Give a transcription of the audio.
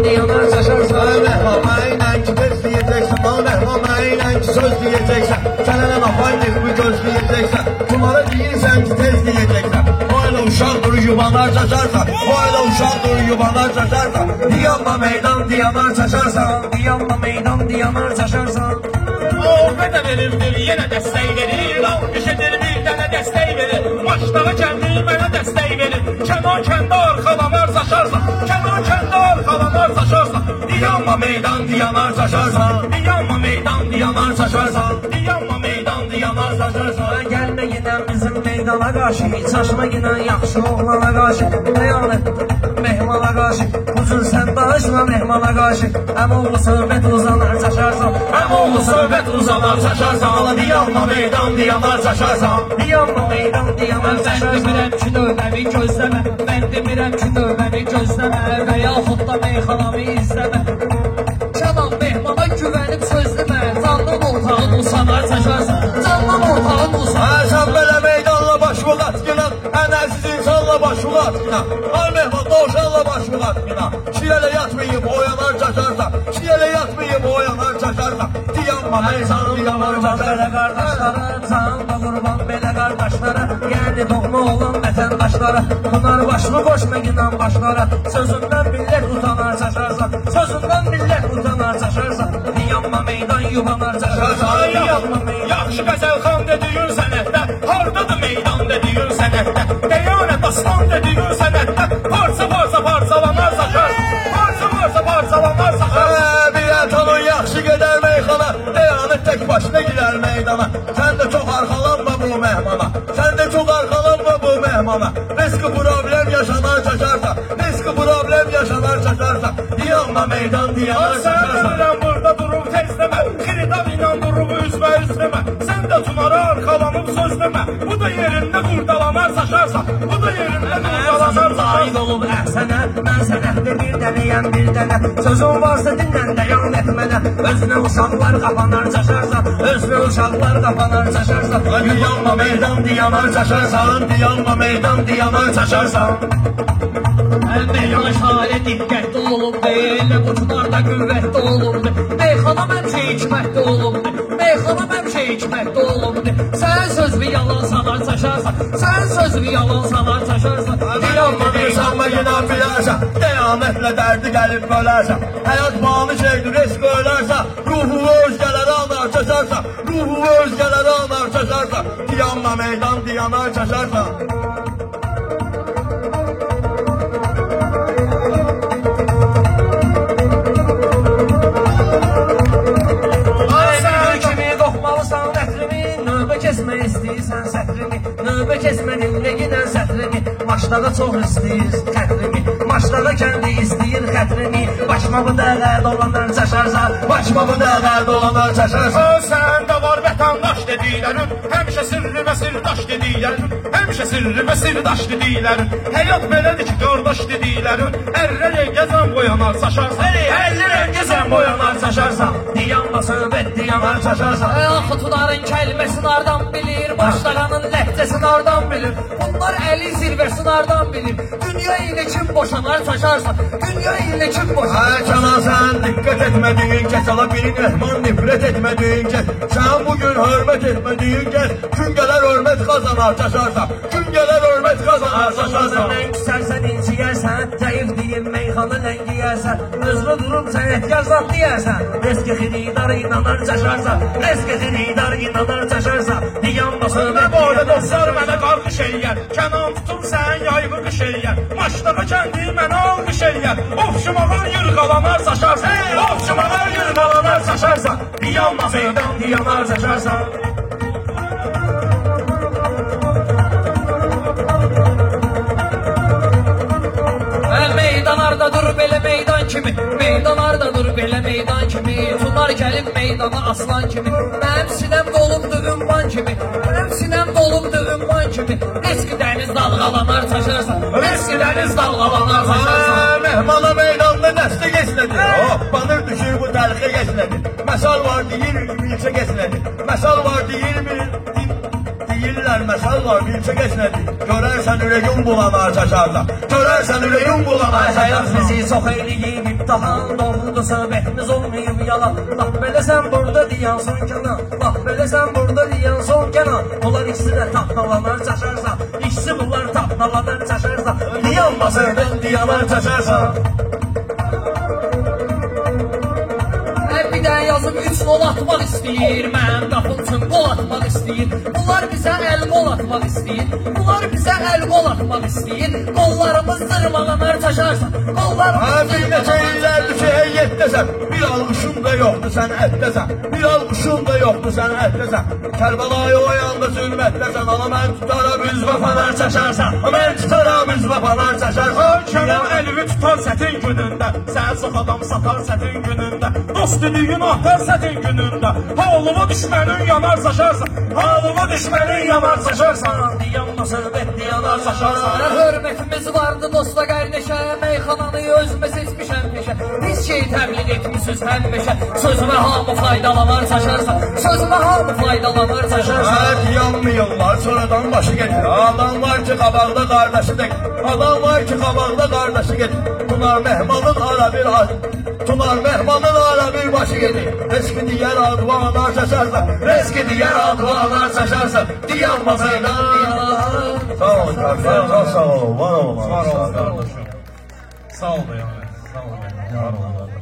diyanar çaşarsan. Mehmama ilə ki tez deyəcəksən, mehmama ilə ki söz deyəcəksən, sənə nə mafaydır bu göz deyəcəksən, bunlara deyirsən ki tez deyəcəksən. O elə uşaq durur yuvanlar çaşarsan, o elə uşaq durur yuvanlar çaşarsan, diyanma meydan diyanar çaşarsan, diyanma meydan diyanar çaşarsan. O qədər verirdir, yenə dəstək verir, alqışedir bir dənə dəstək verir, maçlara kəndi mənə dəstək verir, kənar kəndə arxalanar çaşarsan, kənar kəndə arxalanar çaşarsan, diyanma meydan diyanar çaşarsan, diyanma meydan diyanar çaşarsan, diyanma meydan diyanar çaşarsan. Gəlmə yenə bizim meydana qarşı, çaşma yenə yaxşı oğlana qarşı, bəyan et mehmana qarşı, bu cür sən danışma mehmana qarşı, əmoğlu söhbət uzanar çaşarsan, Əmoğlu söhbət uzanar çaşarsan, diyanma meydan diyanar çaşarsan, diyanma meydan diyanar mən çaşarsan. demirəm ki növbəmi gözləmə, mən demirəm ki növbəmi gözləmə, və yaxud da meyxanamı izləmə. Kənan mehmana güvənib sözləmə, candan ortağın Usanar çaşarsan, candan ortağın uzanar. Sən belə meydanla başvıq atqınan, ən əziz insanla başvıq atqınan, ay mehman dovşanla başvıq atqınan, şiələ yatmayıb oyanar çaşarsan, şiələ yatmayıb oyanar çaşarsan, diyanma meydan diyanar çaşarsan. Qardaşları, canla qurban belə qardaşları, yəni doğma olan vətəndaşları, Pınar başlı qoşma inan başlara, sözündən millət utanar çaşarsan, sözündən millət utanar çaşarsan, diyanma meydan yuvanar çaşarsan, diyanma meydan. Yaxşı qəzəlxan dediyin sənətdə, hardadır meydan dediyin sənətdə, deyanə dastan dediyin sənətdə, parça parçalanar çaşarsan, parça parçalanar çaşarsan. Bilət onun yaxşı gedər meyxana, deyanət tək başına girər meydana, sən də çox arxalanma bu mehmana, sən də çox arxalanma bu mehmana, riski problem yaşanar çaşarsan, riski problem yaşanar çaşarsan, diyanma meydan diyanar Sən çaşarsan. demirəm burada durub tezləmə, xiridav ilə durub üzbə üzləmə, sən də tunara arxalanıb sözləmə, bu da yerində qurdalanar çaşarsan, bu da yerində qurdalanar Zaid çaşarsan. olub əhsənə, mən sənətdə bir dənəyəm bir dənə, sözün varsa dinlən dəyan etmənə, özünə uşaqlar qapanar çaşarsan, özünə uşaqlar qapanar çaşarsan, Diyanma meydan diyanar çaşarsan, diyanma meydan diyanar çaşarsan. Meydan şairə diqqətli olubdur, elə qutularda qüvvətli olubdur, meyxanam həmşə hikmətli olubdur, meyxanam həmşə hikmətli olubdur, sən söz bir yalan sanar çaşarsan, sən söz bir yalan sanar çaşarsan, Diyanma meydanma inan bilərsən, deyanətlə dərdi gəlib bölərsən, həyat bağlı şeydir, risk ölərsən, ruhu özgələri anar çaşarsan, ruhu özgələri anar çaşarsan, diyanma meydan diyanar çaşarsan. Kesmə istəyirsən sətrimi, növbə kesmədinlə ginən sətrimi, maçlara çox istəyir xətrimi, maçlara kəndi istəyir xətrimi, başma bu dəğə dolanar çaşarsan, başma bu dəğə dolanar çaşarsan. Sən də var vətəndaş dediklərin, həmişə sirri və sirdaş dediklərin, həmişə sirri və sirdaş dediklərin, həyat belədir ki qardaş dediklərin, ərrə rəngəzən boyanar çaşarsan, ərrə rəngəzən boyanar çaşarsan, Diyanla söhbət diyanar çaşarsan. Xutuların kəlməsini hardan bilir, başlaranın ləhcəsini hardan bilir, bunlar əli zirvəsini hardan bilir, dünya ilə kim boşanar çaşarsan, dünya ilə kim boşanar. Kənan sən diqqət etmədiyin kəs, ala birin rəhman nifrət etmədiyin kəs, sən bugün hörmət etmədiyin kəs, gün gələr hörmət qazanar çaşarsan, gün gələr hörmət qazanar çaşarsan. Sən küsərsən, inciyərsən, zəif deyil meyxana ləngiyərsən, özünü durub sənətkar zat deyərsən, reski xiridar inanar çaşarsan, reski xiridar inanar çaşarsan, diyanma söhbət Orada dostlar mənə qarqış eləyər, Kənan tutum sən yayımı qış eləyər, maçlara kəndi mənə alqış eləyər, ofşumağa yırğalanar çaşarsan, ofşumağa yırğalanar çaşarsan, diyanma meydan diyanar çaşarsan. Meydanlarda dur belə meydan kimi, meydanlarda dur belə meydan kimi, tunar gəlib meydana aslan kimi, mənim sinəm dolubdur ünvan kimi, mənim sinəm dolubdur ünvan kimi, riski dəniz dalğalanar çaşarsan, riski dəniz dalğalanar çaşarsan. Mehmana meydanda nəsli geçlədir, hoppanır düşür bu təlxə geçlədir, məsal var deyir bilçə geçlədir, məsal var deyir deyirlər məsal var bilçə geçlədir, Görərsən ürəyim bulanar çaşarsa. Görərsən ürəyim bulanar Həyat çaşarsa. bizi çox eyləyib imtihan, doğrudur söhbətimiz olmayıb yalan. Bax belə sən burada deyən son kənan, bax belə sən burada deyən son kənan. Bunlar ikisi də tapdalanar çaşarsa, ikisi bunlar tapdalanar çaşarsa. Diyanma söhbət diyanar çaşarsa. Bir də yazıb 3 gol atmaq istəyir, mənim qapım üçün gol atmaq istəyir. Bunlar bizə əl gol atmaq istəyir, bunlar bizə əl gol atmaq istəyir. Qollarımız zırmalanar çaşarsa, qollarımız Bir neçə illərdir ki, heyyətdəsən. Bir alqışın da yoxdur, sən ətdəsən. Bir alqışın da yoxdur, sən ətdəsən. Kərbəlayı o yanda zülmətdəsən. Ana mən tutaram üz vafanar çaşarsan. Mən tutaram üz vafanar çaşarsan. Kənan əlimi tutar sətin günündə, sən çox adam satar sətin günündə, dost dediyin ahtar sətin günündə, halına düşmənin yanar çaşarsan, halına düşmənin yanar çaşarsan. Diyanma söhbət diyanar çaşarsa. hörmətimiz vardı dosta qardeşə, meyxananı özümə seçmişəm peşə. Biz şey təbliğ etmişiz həmişə, sözümə hamı faydalanar çaşarsa, sözümə hamı faydalanar çaşarsa. Yanmıyorlar, sonradan başı getir. Adam var ki qabaqda qardaşı dik. Adam var ki qabaqda qardaşı getir. Tunar mehmanın ara bir aç. Tunar mehmanın ara bir başı getir. Reski diğer advanar çaşarsa. Reski diğer advanar çaşarsa. Diyanma zeydan. Sağ ol kardeşim. Sağ ol. Var ol. Sağ ol kardeşim. Sağ ol da yani. Sağ ol.